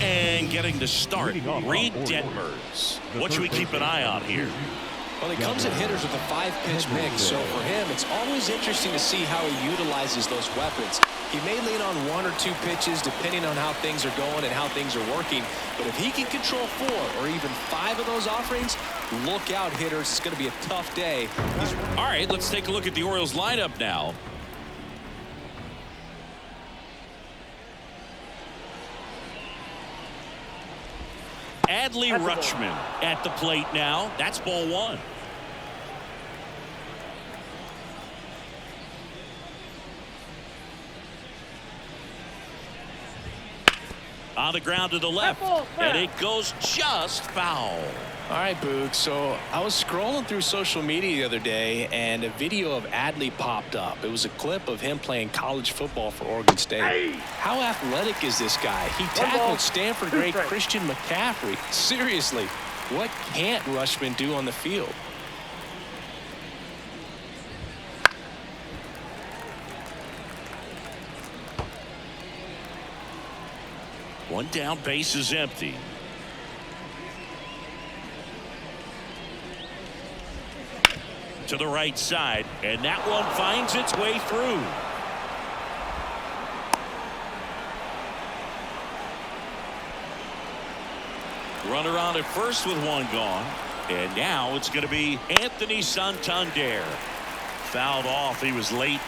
And getting the start, Reed Detmers. What should we keep an eye on here? Well, he comes at hitters with a 5-pitch mix, so for him, it's always interesting to see how he utilizes those weapons. He may lean on 1 or 2 pitches depending on how things are going and how things are working, but if he can control 4 or even 5 of those offerings, look out, hitters. It's going to be a tough day. All right, let's take a look at the Orioles lineup now. Adley Rutschman at the plate now. That's ball 1. On the ground to the left, and it goes just foul. All right, Boog, so I was scrolling through social media the other day, and a video of Adley popped up. It was a clip of him playing college football for Oregon State. Hey. How athletic is this guy? He tackled Stanford great Christian McCaffrey. Seriously, what can't Rutschman do on the field? One down, base is empty. To the right side, and that one finds its way through. Runner on at first with one gone, and now it's going to be Anthony Santander. Fouled off. He was late.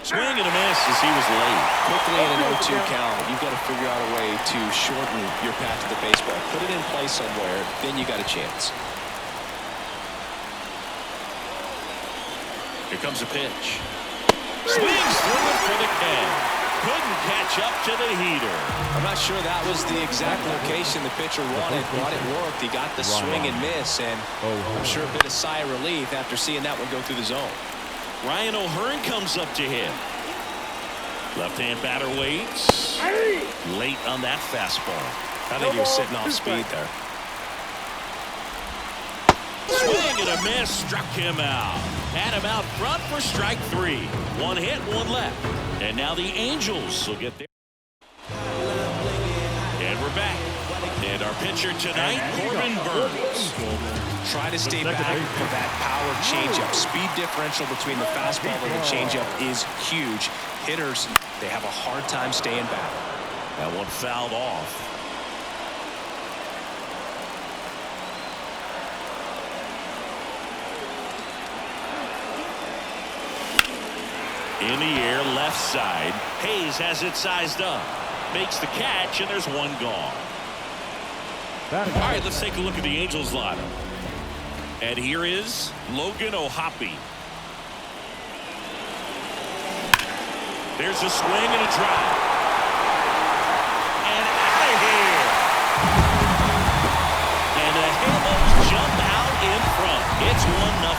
Swing and a miss as he was late. Quickly in an 0-2 count, you've got to figure out a way to shorten your path to the baseball. Put it in play somewhere, then you got a chance. Here comes a pitch. Swings through it for the catch. Couldn't catch up to the heater. I'm not sure that was the exact location the pitcher wanted, but it worked. He got the swing and miss, and I'm sure a bit of sigh of relief after seeing that one go through the zone. Ryan O'Hearn comes up to him. Left-hand batter waits. Late on that fastball. I think he was sitting off speed there. Swing and a miss. Struck him out. Had him out front for strike 3. 1 hit, 1 left. And now the Angels will get there. And we're back. And our pitcher tonight, Corbin Burns. Try to stay back for that power changeup. Speed differential between the fastball and the changeup is huge. Hitters, they have a hard time staying back. That one fouled off. In the air, left side. Hayes has it sized up. Makes the catch, and there's one gone. All right, let's take a look at the Angels lineup. And here is Logan O'Hoppe. There's a swing and a drive. And out of here. And the Halos jump out in front. It's 1-0.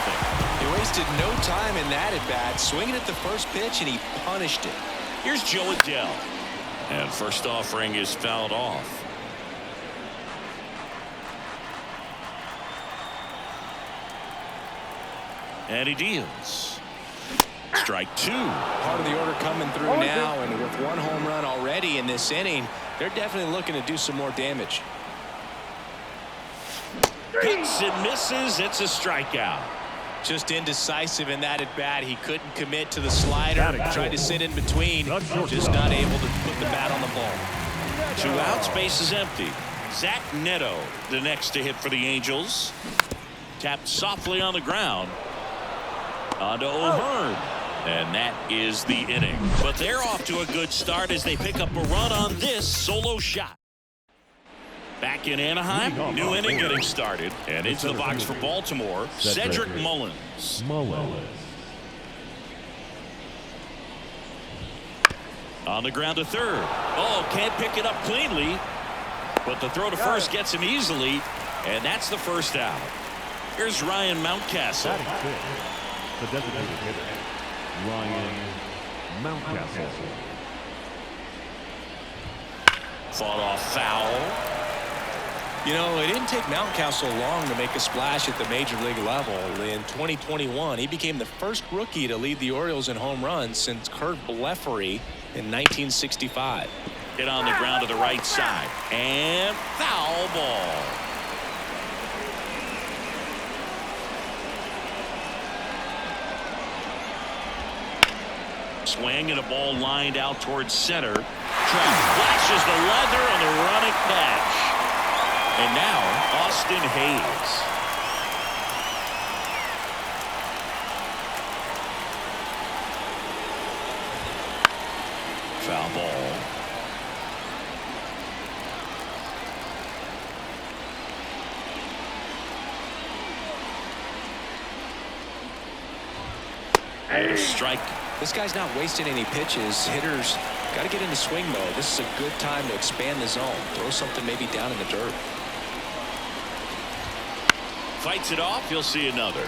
He wasted no time in that at-bat, swinging at the first pitch, and he punished it. Here's Joe Adell. And first offering is fouled off. And he deals. Strike 2. Part of the order coming through now, and with 1 home run already in this inning, they're definitely looking to do some more damage. Cuts and misses. It's a strikeout. Just indecisive in that at bat. He couldn't commit to the slider. Tried to sit in between. Just not able to put the bat on the ball. 2 outs. Base is empty. Zach Neto, the next to hit for the Angels. Tapped softly on the ground. Onto O'Hearn. And that is the inning. But they're off to a good start as they pick up a run on this solo shot. Back in Anaheim, new inning getting started. And into the box for Baltimore, Cedric Mullins. On the ground to third. Oh, can't pick it up cleanly. But the throw to first gets him easily. And that's the first out. Here's Ryan Mountcastle. The designated hitter, Ryan Mountcastle. Fought off foul. You know, it didn't take Mountcastle long to make a splash at the major league level. In 2021, he became the first rookie to lead the Orioles in home runs since Kurt Blefary in 1965. Hit on the ground to the right side. And foul ball. Swing and a ball lined out towards center. Trout flashes the leather on the running catch. And now Austin Hayes. Foul ball. And a strike. This guy's not wasting any pitches. Hitters got to get into swing mode. This is a good time to expand the zone. Throw something maybe down in the dirt. Fights it off. You'll see another.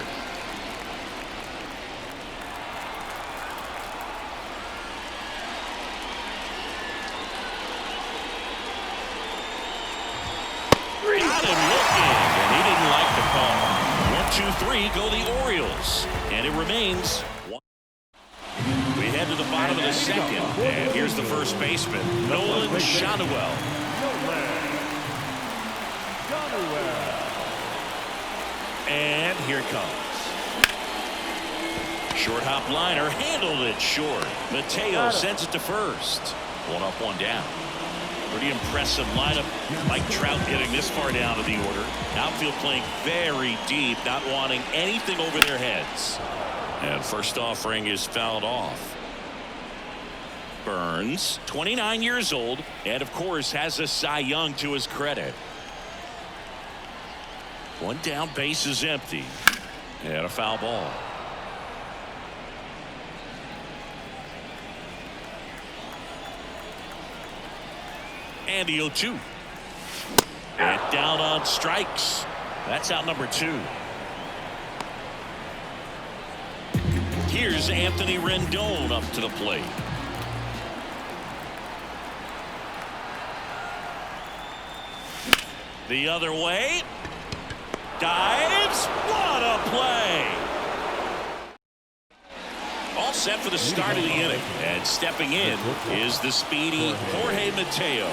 Got him looking, and he didn't like the call. 1-2-3 go the Orioles, and it remains. We head to the bottom of the second, and here's the first baseman, Nolan Shotwell. And here it comes. Short hop liner, handled it short. Mateo sends it to first. One up, one down. Pretty impressive lineup. Mike Trout getting this far down to the order. Outfield playing very deep, not wanting anything over their heads. And first offering is fouled off. Burns, 29 years old, and of course has a Cy Young to his credit. One down, base is empty. And a foul ball. And the 0-2. And down on strikes. That's out number 2. Here's Anthony Rendon up to the plate. The other way. Dives. What a play. All set for the start of the inning. And stepping in is the speedy Jorge Mateo.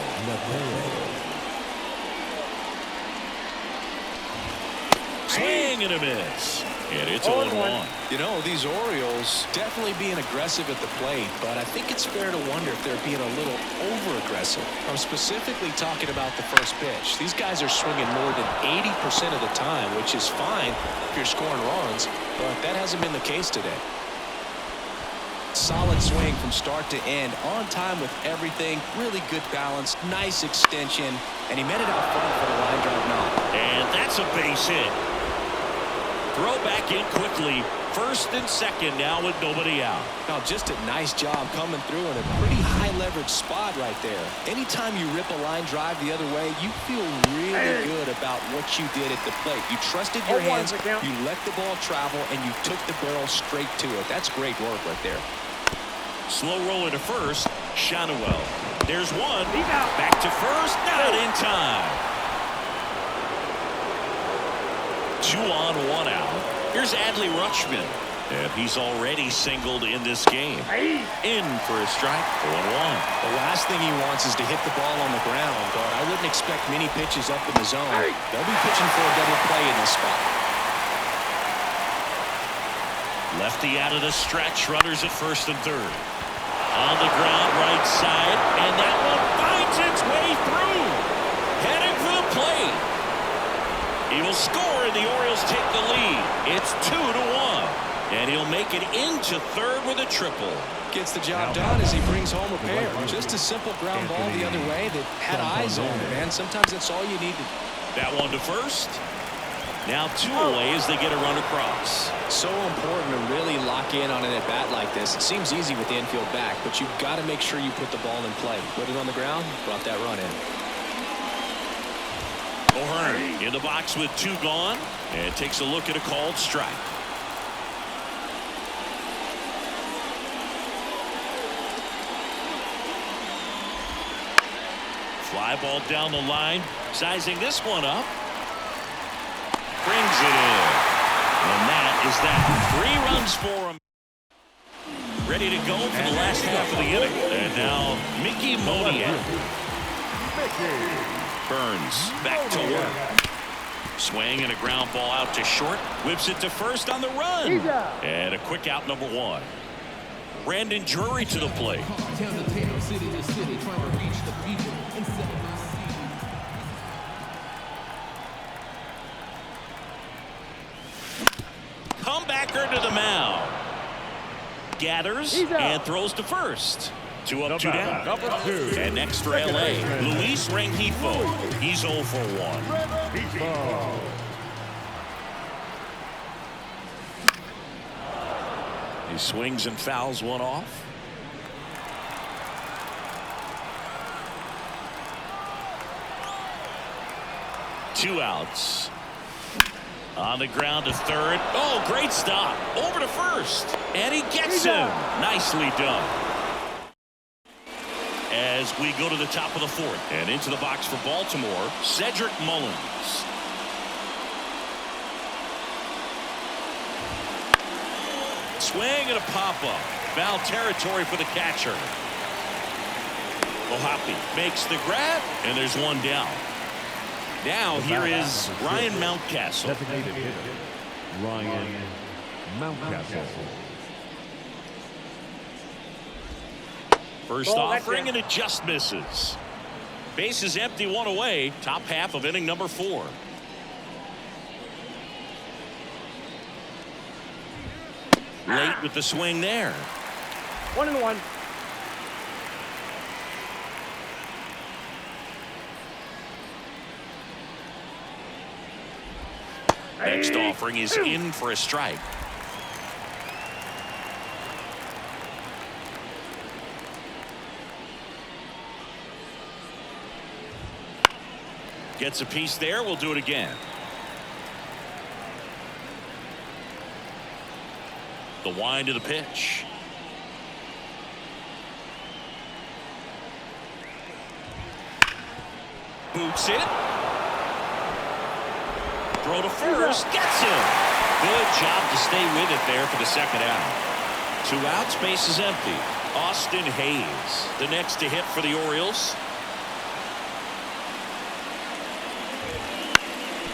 Swing and a miss. And it's 0-1. You know, these Orioles definitely being aggressive at the plate, but I think it's fair to wonder if they're being a little over-aggressive. I'm specifically talking about the first pitch. These guys are swinging more than 80% of the time, which is fine if you're scoring runs, but that hasn't been the case today. Solid swing from start to end, on time with everything, really good balance, nice extension, and he met it out front for the line drive knock. And that's a base hit. Throw back in quickly. First and second now with nobody out. Now just a nice job coming through in a pretty high leverage spot right there. Anytime you rip a line drive the other way, you feel really good about what you did at the plate. You trusted your hands, you let the ball travel, and you took the barrel straight to it. That's great work right there. Slow roller to first. Shotwell. There's one. Back to first. Not in time. 2 on, 1 out. Here's Adley Rutschman. And he's already singled in this game. In for a strike. 0-1. The last thing he wants is to hit the ball on the ground, but I wouldn't expect many pitches up in the zone. They'll be pitching for a double play in this spot. Lefty out of the stretch. Runners at first and third. On the ground, right side. And that one finds its way through. Heading for the plate. He will score, and the Orioles take the lead. It's 2-1. And he'll make it into third with a triple. Gets the job done as he brings home a pair. Just a simple ground ball the other way that had eyes on it, man. Sometimes that's all you need to. That one to first. Now 2 away as they get a run across. So important to really lock in on an at-bat like this. It seems easy with the infield back, but you've got to make sure you put the ball in play. Put it on the ground, brought that run in. O'Hearn in the box with 2 gone, and takes a look at a called strike. Fly ball down the line. Sizing this one up. Brings it in. And that is that. 3 runs for him. Ready to go for the last half of the inning. And now Mickey Moniak. Burns back to work. Swing and a ground ball out to short. Whips it to first on the run. And a quick out, number 1. Brandon Drury to the plate. Comebacker to the mound. Gathers and throws to first. 2 up, 2 down. And next for LA, Luis Rengifo. He's 0 for 1. He swings and fouls one off. Two outs. On the ground to third. Oh, great stop. Over to first. And he gets him. Nicely done. As we go to the top of the 4th. And into the box for Baltimore, Cedric Mullins. Swing and a pop-up. Foul territory for the catcher. Ohapi makes the grab, and there's one down. Now here is Ryan Mountcastle. Designated hitter, Ryan Mountcastle. First offering, and it just misses. Base is empty, 1 away. Top half of inning number 4. Late with the swing there. 1-1. Next offering is in for a strike. Gets a piece there. We'll do it again. The wind of the pitch. Boots it. Throw to first. Gets him. Good job to stay with it there for the second out. 2 outs. Base is empty. Austin Hayes, the next to hit for the Orioles.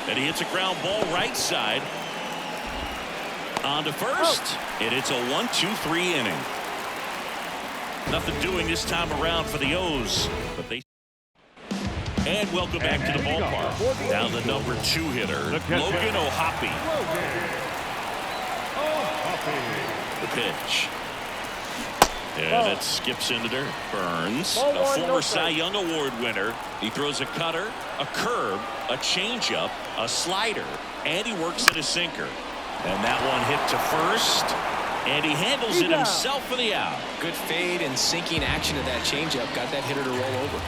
And he hits a ground ball right side. On to first. And it's a 1-2-3 inning. Nothing doing this time around for the O's. But they. And welcome back to the ballpark. Now the number 2 hitter, Logan Ohapi. The pitch. And it skips into dirt. Burns, a former Cy Young Award winner. He throws a cutter, a curve, a changeup, a slider, and he works in a sinker. And that one hit to first, and he handles it himself for the out. Good fade and sinking action of that changeup. Got that hitter to roll over.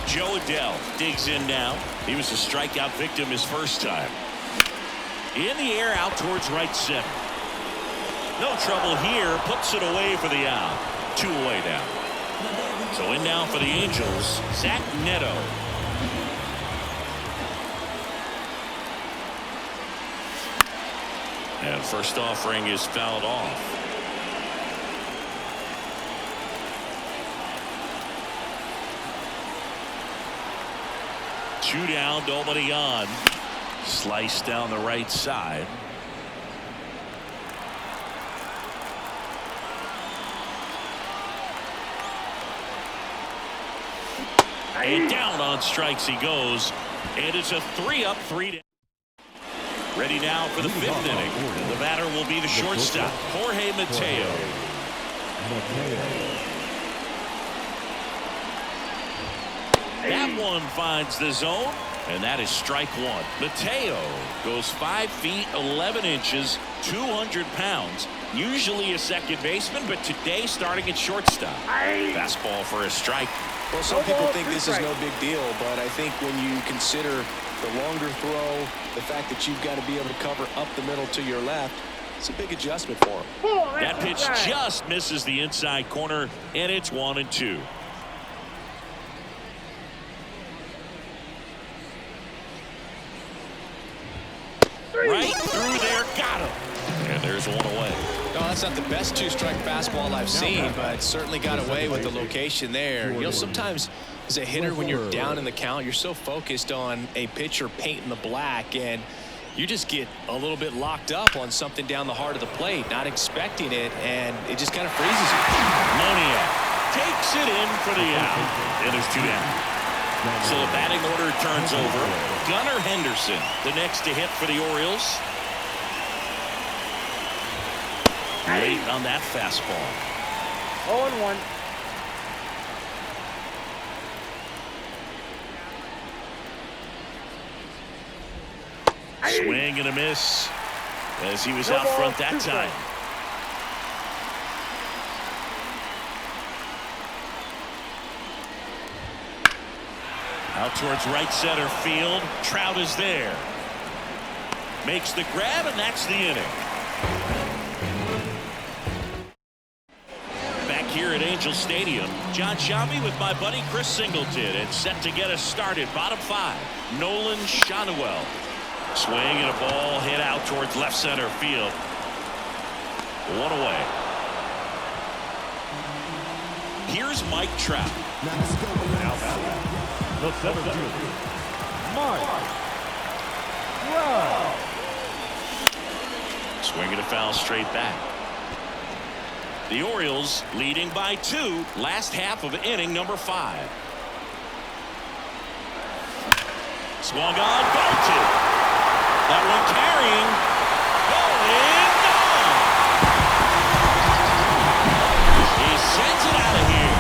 Joe Adell digs in now. He was a strikeout victim his first time. In the air out towards right center. No trouble here. Puts it away for the out. 2 away now. So in now for the Angels, Zach Neto. And first offering is fouled off. Two down, nobody on. Slice down the right side. And down on strikes he goes. And it's a 3-up, 3 down. Ready now for the 5th inning. The batter will be the shortstop, Jorge Mateo. That one finds the zone, and that is strike 1. Mateo goes 5 feet 11 inches, 200 pounds. Usually a second baseman, but today starting at shortstop. Fastball for a strike. Well, some people think this is no big deal, but I think when you consider the longer throw, the fact that you've got to be able to cover up the middle to your left, it's a big adjustment for him. That pitch just misses the inside corner, and it's 1-2. that's not the best two-strike fastball I've seen, but certainly got away with the location there. You know, sometimes as a hitter, when you're down in the count, you're so focused on a pitcher painting the black, and you just get a little bit locked up on something down the heart of the plate, not expecting it, and it just kind of freezes you. Moniak takes it in for the out, and there's 2 down. So the batting order turns over. Gunnar Henderson, the next to hit for the Orioles. Late on that fastball. 0-1. Swing and a miss as he was out front that time. Out towards right center field. Trout is there. Makes the grab, and that's the inning. Back here at Angel Stadium, John Shambi with my buddy Chris Singleton, and set to get us started. Bottom 5, Nolan Schanuel. Swing and a ball hit out towards left center field. 1 away. Here's Mike Trout. The center fielder, Mike Trout. Swing and a foul straight back. The Orioles leading by 2, last half of inning number 5. Swung on, belted. That one carrying. Going gone. He sends it out of here.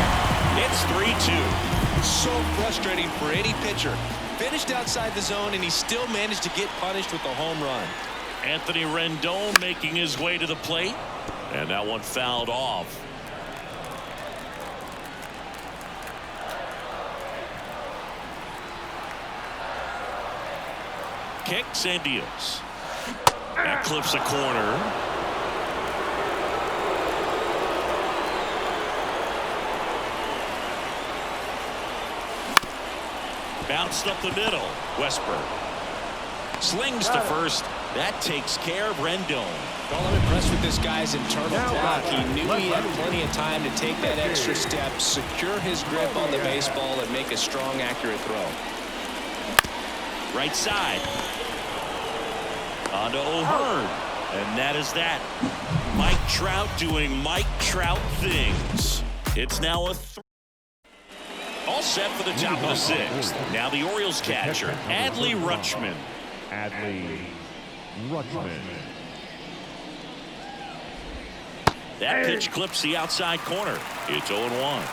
It's 3-2. So frustrating for any pitcher. Finished outside the zone, and he still managed to get punished with a home run. Anthony Rendon making his way to the plate, and that one fouled off. Kicks and deals. That clips a corner. Bounced up the middle. Westberg slings to first. That takes care of Rendon. Well, I'm impressed with this guy's internal clock. He knew he had plenty of time to take that extra step, secure his grip on the baseball, and make a strong, accurate throw. Right side. On to O'Hearn. And that is that. Mike Trout doing Mike Trout things. It's now a 3. All set for the top of the 6th. Now the Orioles catcher, Adley Rutschman. That pitch clips the outside corner. It's 0-1.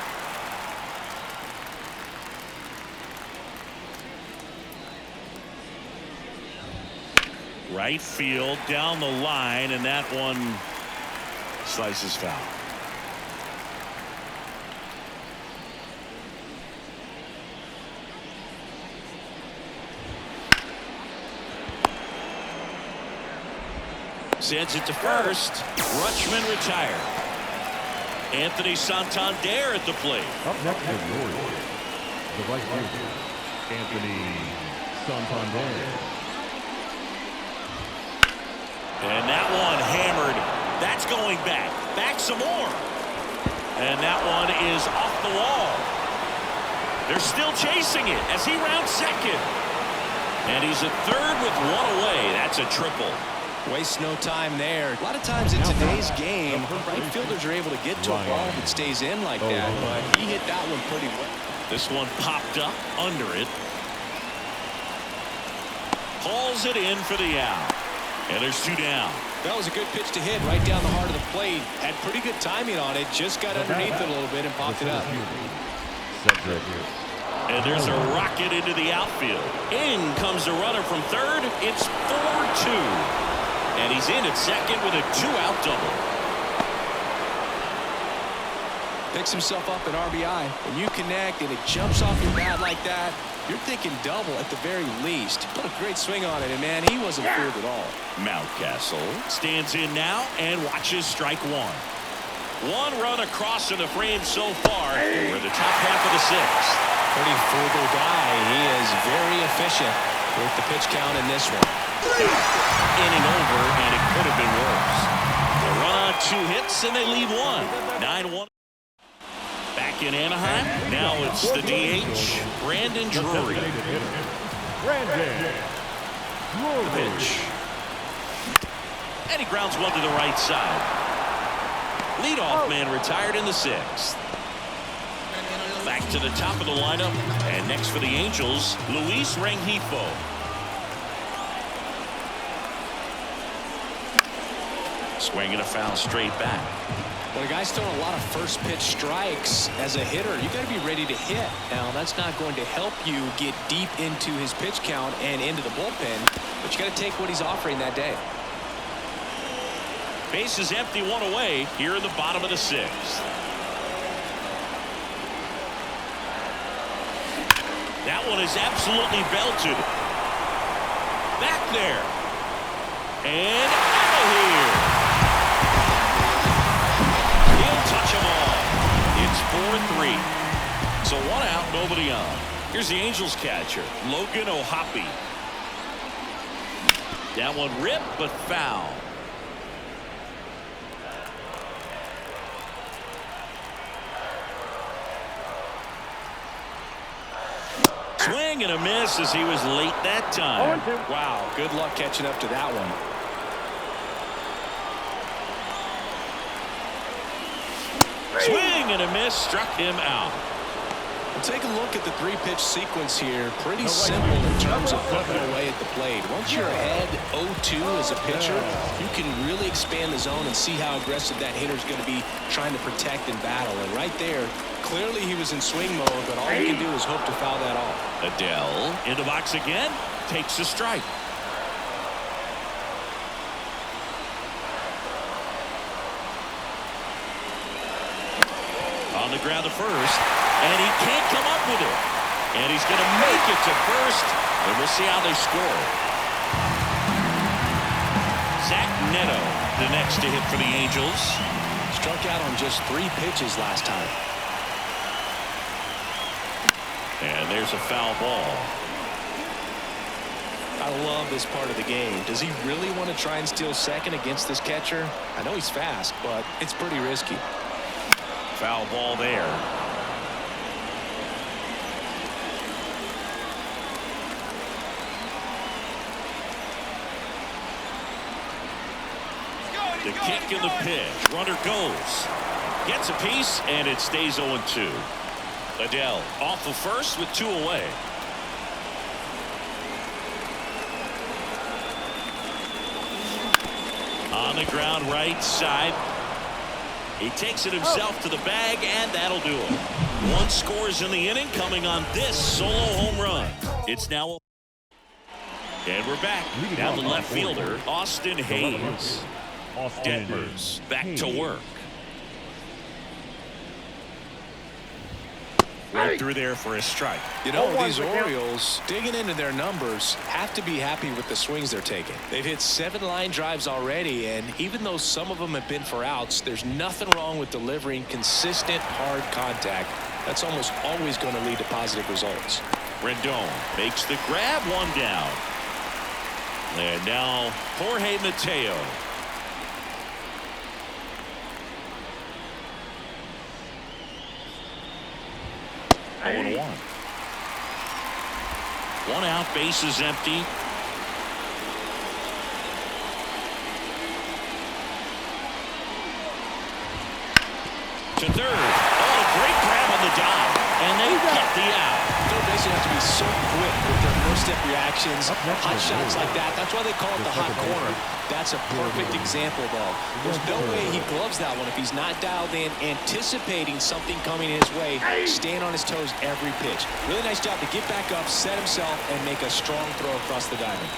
Right field down the line, and that one slices foul. Sends it to first. Rutschman retired. Anthony Santander at the plate. Up next is the Orioles, the right fielder, Anthony Santander. And that one hammered. That's going back. Back some more. And that one is off the wall. They're still chasing it as he rounds second. And he's at third with 1 away. That's a triple. Waste no time there. A lot of times in today's game, right fielders are able to get to a ball that stays in like that, but he hit that one pretty well. This one popped up under it. Hauls it in for the out. And there's 2 down. That was a good pitch to hit right down the heart of the plate. Had pretty good timing on it. Just got underneath it a little bit and popped it up. And there's a rocket into the outfield. In comes the runner from third. It's 4-2. And he's in at second with a 2-out double. Picks himself up an RBI. When you connect and it jumps off your bat like that, you're thinking double at the very least. Put a great swing on it, and man, he wasn't fooled at all. Mountcastle stands in now and watches strike 1. 1 run across in the frame so far. We're the top half of the 6th. Pretty frugal guy. He is very efficient with the pitch count in this one. Inning over, and it could have been worse. The run on with 2 hits, and they leave 1. 9-1. Back in Anaheim. Now it's the DH, Brandon Drury. Brandon Drury. Pitch. And he grounds one to the right side. Leadoff man retired in the 6th. Back to the top of the lineup. And next for the Angels, Luis Rengifo. Swinging a foul straight back. When a guy's throwing a lot of first pitch strikes as a hitter, you got to be ready to hit. Now, that's not going to help you get deep into his pitch count and into the bullpen, but you got to take what he's offering that day. Base is empty, 1 away here in the bottom of the 6th. That one is absolutely belted. Back there. And out of here. He'll touch them all. It's 4-3. So 1 out, nobody on. Here's the Angels catcher, Logan O'Hoppe. That one ripped, but foul. Swing and a miss as he was late that time. Wow, good luck catching up to that one. Swing and a miss, struck him out. Well, take a look at the 3-pitch sequence here. Pretty simple in terms of putting away at the plate. Once you're ahead 0-2 as a pitcher, you can really expand the zone and see how aggressive that hitter is going to be trying to protect and battle. And right there, clearly he was in swing mode, but all he can do is hope to foul that off. Adele in the box again, takes a strike. On the ground to first, and he can't come up with it. And he's going to make it to first, and we'll see how they score. Zach Neto, the next to hit for the Angels. Struck out on just 3 pitches last time. And there's a foul ball. I love this part of the game. Does he really want to try and steal second against this catcher? I know he's fast, but it's pretty risky. Foul ball there. The kick and the pitch. Runner goes. Gets a piece, and it stays 0-2. Adele off of first with 2 away. On the ground right side. He takes it himself to the bag, and that'll do it. 1 scores in the inning, coming on this solo home run. It's now. And we're back. Now the left fielder, Austin Hayes. Detmers back to work. Right through there for a strike. You know, these Orioles, digging into their numbers, have to be happy with the swings they're taking. They've hit 7 line drives already, and even though some of them have been for outs, there's nothing wrong with delivering consistent, hard contact. That's almost always going to lead to positive results. Rendon makes the grab, 1 down. And now Jorge Mateo. Hey. 0-1. 1 out, base is empty. To third. Oh, a great grab on the dive. And they get the out. Third basemen have to be so quick with their first step reactions. Hot shots like that. That's why they call it the hot corner. That's a perfect example, though. There's no way he gloves that one if he's not dialed in, anticipating something coming his way, staying on his toes every pitch. Really nice job to get back up, set himself, and make a strong throw across the diamond.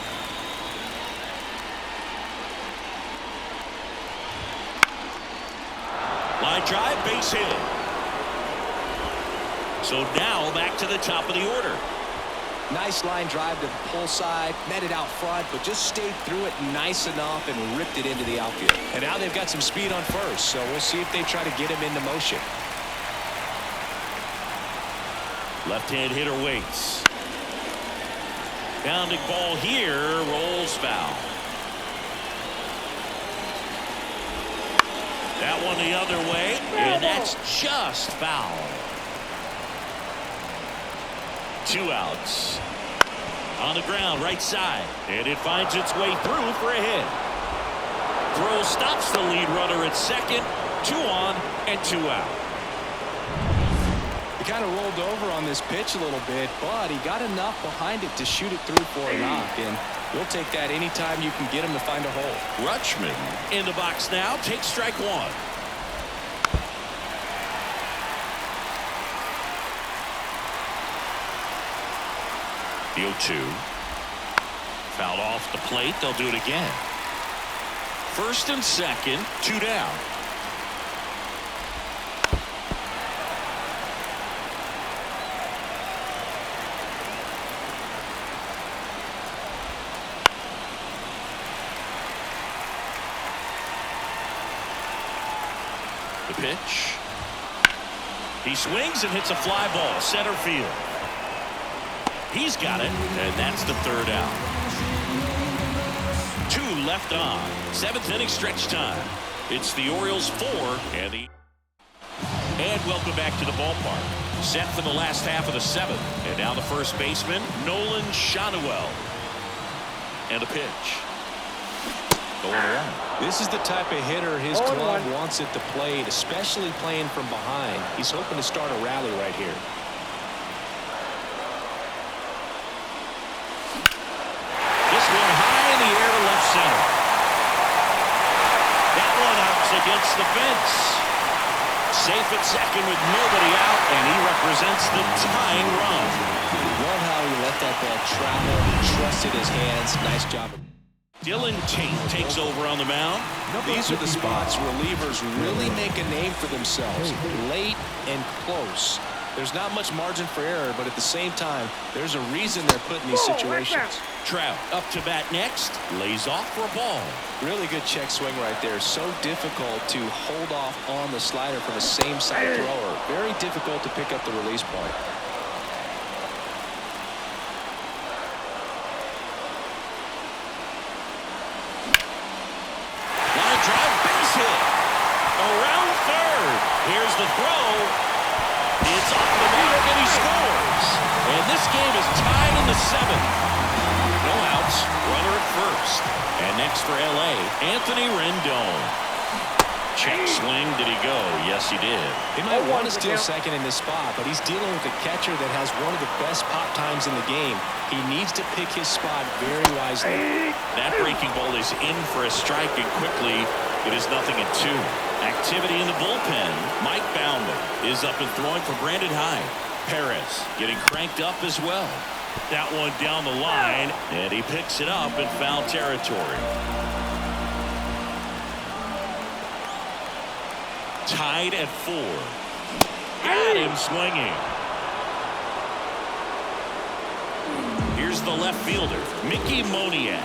Line drive, base hit. So now back to the top of the order. Nice line drive to the pull side, met it out front, but just stayed through it nice enough and ripped it into the outfield. And now they've got some speed on first, so we'll see if they try to get him into motion. Left-hand hitter waits. Pounding ball here, rolls foul. That one the other way, and that's just foul. 2 outs. On the ground, right side, and it finds its way through for a hit. Throw stops the lead runner at second. 2 on and 2 out. He kind of rolled over on this pitch a little bit, but he got enough behind it to shoot it through for a knock, and you'll take that anytime you can get him to find a hole. Rutschman in the box now, takes strike 1. The 0-2. Fouled off the plate. They'll do it again. First and second, 2 down. The pitch. He swings and hits a fly ball, center field. He's got it, and that's the 3rd out. 2 left on. 7th inning stretch time. It's the Orioles 4 and welcome back to the ballpark. Set for the last half of the 7th. And now the first baseman, Nolan Shotwell. And a pitch. Going around. This is the type of hitter his club wants at the plate, especially playing from behind. He's hoping to start a rally right here. This one high in the air to left center. That one out's against the fence. Safe at second with nobody out, and he represents the tying run. Love how he let that ball travel. He trusted his hands. Nice job. Dylan Tate takes over on the mound. These are the spots relievers really make a name for themselves. Late and close. There's not much margin for error, but at the same time, there's a reason they're put in these situations. Trout up to bat next. Lays off for a ball. Really good check swing right there. So difficult to hold off on the slider from a same side thrower. Very difficult to pick up the release point. Line drive, base hit. Around third. Here's the throw. It's off the mark and he scores. And this game is tied in the 7th. No outs, runner at first. And next for LA, Anthony Rendon. Check swing, did he go? Yes, he did. He might want to steal second in this spot, but he's dealing with a catcher that has one of the best pop times in the game. He needs to pick his spot very wisely. That breaking ball is in for a strike, and quickly it is 0-2. Activity in the bullpen. Mike Baumann is up and throwing for Brandon Hyde. Perez getting cranked up as well. That one down the line, and he picks it up in foul territory. Tied at 4. Got him swinging. Here's the left fielder, Mickey Moniak.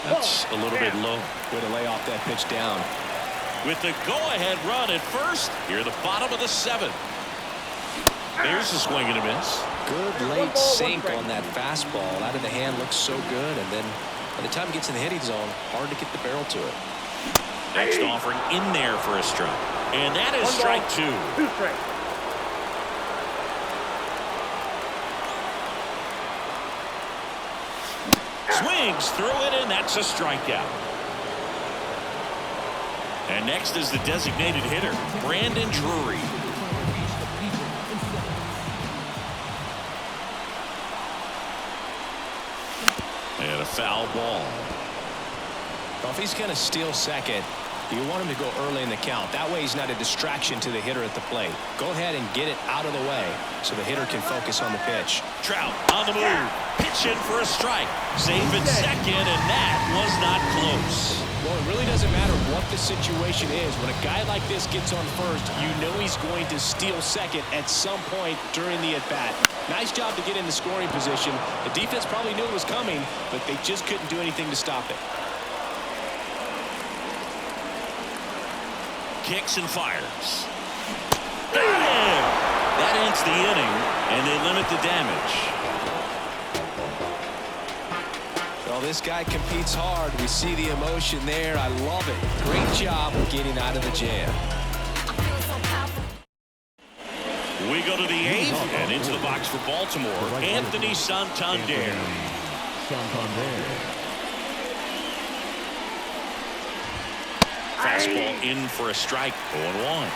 That's a little bit low. Way to lay off that pitch down. With the go-ahead run at first, here the bottom of the 7th. There's a swing and a miss. Good late sink on that fastball. Out of the hand looks so good, and then by the time it gets in the hitting zone, hard to get the barrel to it. Next offering in there for a strike. And that is strike 2. 2 strikes. Swings through it, and that's a strikeout. And next is the designated hitter, Brandon Drury. And a foul ball. Well, if he's going to steal second, you want him to go early in the count. That way he's not a distraction to the hitter at the plate. Go ahead and get it out of the way so the hitter can focus on the pitch. Trout on the move. Pitch in for a strike. Safe at second, and that was not close. Well, it really doesn't matter what the situation is. When a guy like this gets on first, you know he's going to steal second at some point during the at-bat. Nice job to get in the scoring position. The defense probably knew it was coming, but they just couldn't do anything to stop it. Kicks and fires. Bam! That ends the inning, and they limit the damage. Well, this guy competes hard. We see the emotion there. I love it. Great job of getting out of the jam. We go to the 8th and into the box for Baltimore, Anthony Santander. Fastball in for a strike, 0-1.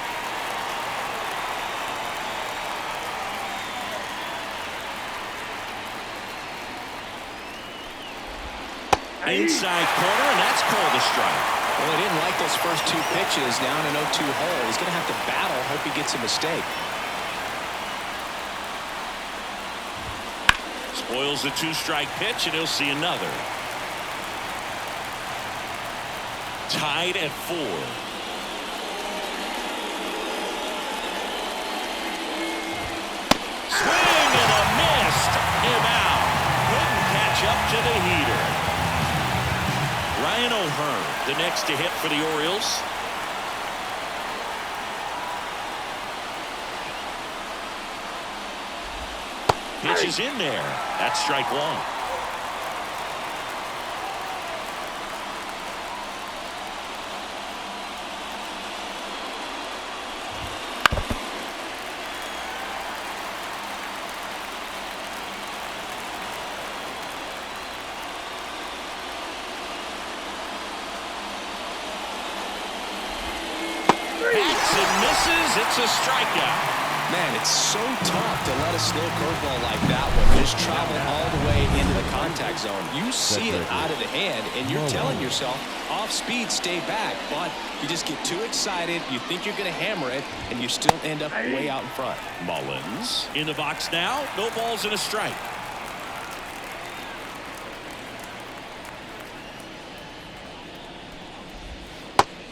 Inside corner, and that's called a strike. Well, he didn't like those first 2 pitches down an 0-2 hole. He's going to have to battle. Hope he gets a mistake. Spoils the 2-strike pitch, and he'll see another. Tied at 4. Swing and a miss. Him out. Couldn't catch up to the heater. Ryan O'Hearn, the next to hit for the Orioles. Pitch is in there. That's strike 1. It's a strikeout. Man, it's so tough to let a slow curveball like that one just travel all the way into the contact zone. You see it out of the hand, and you're telling yourself, off speed, stay back. But you just get too excited. You think you're going to hammer it, and you still end up way out in front. Mullins in the box now. No balls and a strike.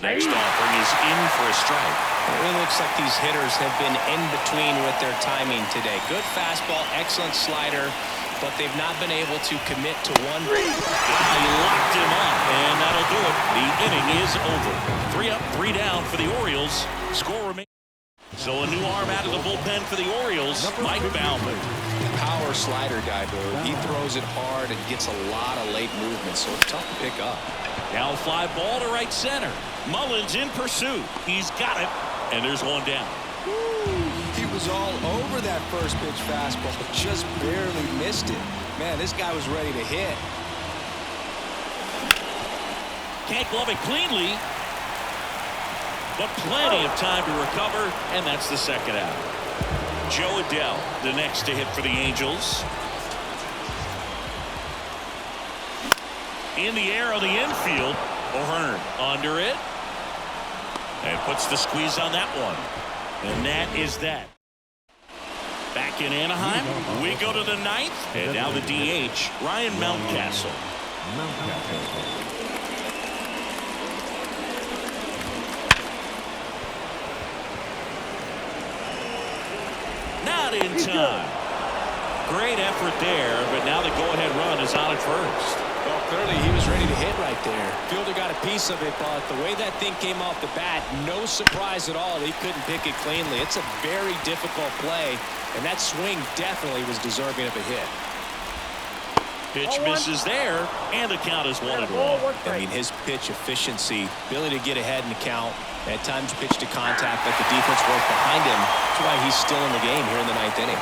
Next offering is in for a strike. It really looks like these hitters have been in between with their timing today. Good fastball, excellent slider, but they've not been able to commit to one. He locked him up, and that'll do it. The inning is over. 3 up, 3 down for the Orioles. Score remains. So a new arm out of the bullpen for the Orioles, Mike Baumann. Power slider guy, dude. He throws it hard and gets a lot of late movement, so it's tough to pick up. Now a fly ball to right center. Mullins in pursuit. He's got it, and there's one down. He was all over that first pitch fastball, just barely missed it. Man, this guy was ready to hit. Can't glove it cleanly, but plenty of time to recover, and that's the second out. Joe Adell, the next to hit for the Angels. In the air on the infield, O'Hearn under it, and puts the squeeze on that one. And that is that. Back in Anaheim, we go to the 9th, and now the DH, Ryan Mountcastle. Not in time. Great effort there, but now the go-ahead run is on at first. Well, clearly he was ready to hit right there. Fielder got a piece of it, but the way that thing came off the bat, no surprise at all. He couldn't pick it cleanly. It's a very difficult play, and that swing definitely was deserving of a hit. Pitch misses there, and the count is 1-1. I mean, his pitch efficiency, ability to get ahead in the count, at times pitch to contact, but the defense worked behind him. That's why he's still in the game here in the 9th inning.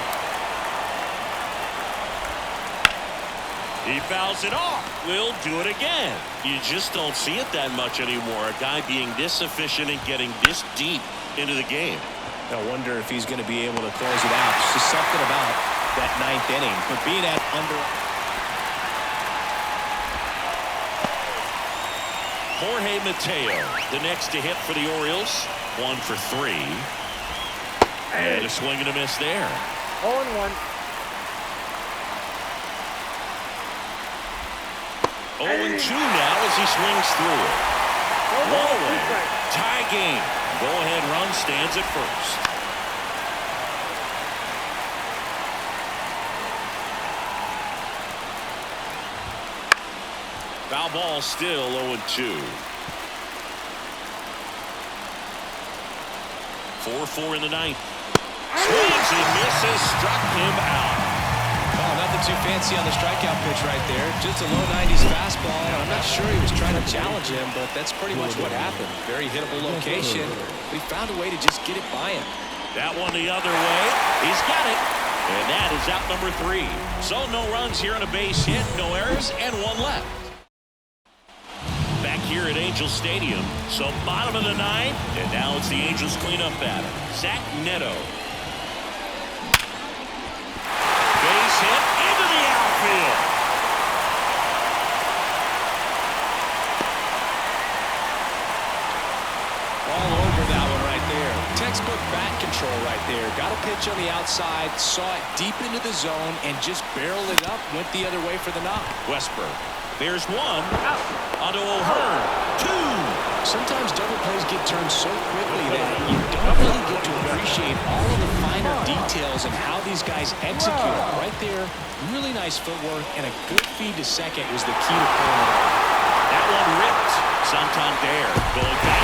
He fouls it off. We'll do it again. You just don't see it that much anymore. A guy being this efficient and getting this deep into the game. I wonder if he's going to be able to close it out. It's just something about that 9th inning. But being at under... Jorge Mateo, the next to hit for the Orioles. 1 for 3. And a swing and a miss there. 0-1. 0-2 now as he swings through it. One away. Tie game. Go-ahead run stands at first. Foul ball still 0-2. 4-4 in the 9th. Swings and misses, struck him out. Oh, Nothing too fancy on the strikeout pitch right there. Just a low 90s fastball. I'm not sure he was trying to challenge him, but that's pretty much what happened. Very hittable location. We found a way to just get it by him. That one the other way. He's got it. And that is out number 3. So no runs here on a base hit, no errors, and 1 left. Back here at Angels Stadium. So bottom of the 9th, and now it's the Angels cleanup batter, Zach Neto. Base hit into the outfield. All over that one right there. Textbook bat control right there. Got a pitch on the outside, saw it deep into the zone, and just barreled it up, went the other way for the knock. Westberg. There's 1. Onto O'Hearn. 2. Sometimes double plays get turned so quickly that you don't really get to appreciate all of the finer details and how these guys execute. Right there, really nice footwork, and a good feed to second was the key to pulling it off. That one ripped. Santander going back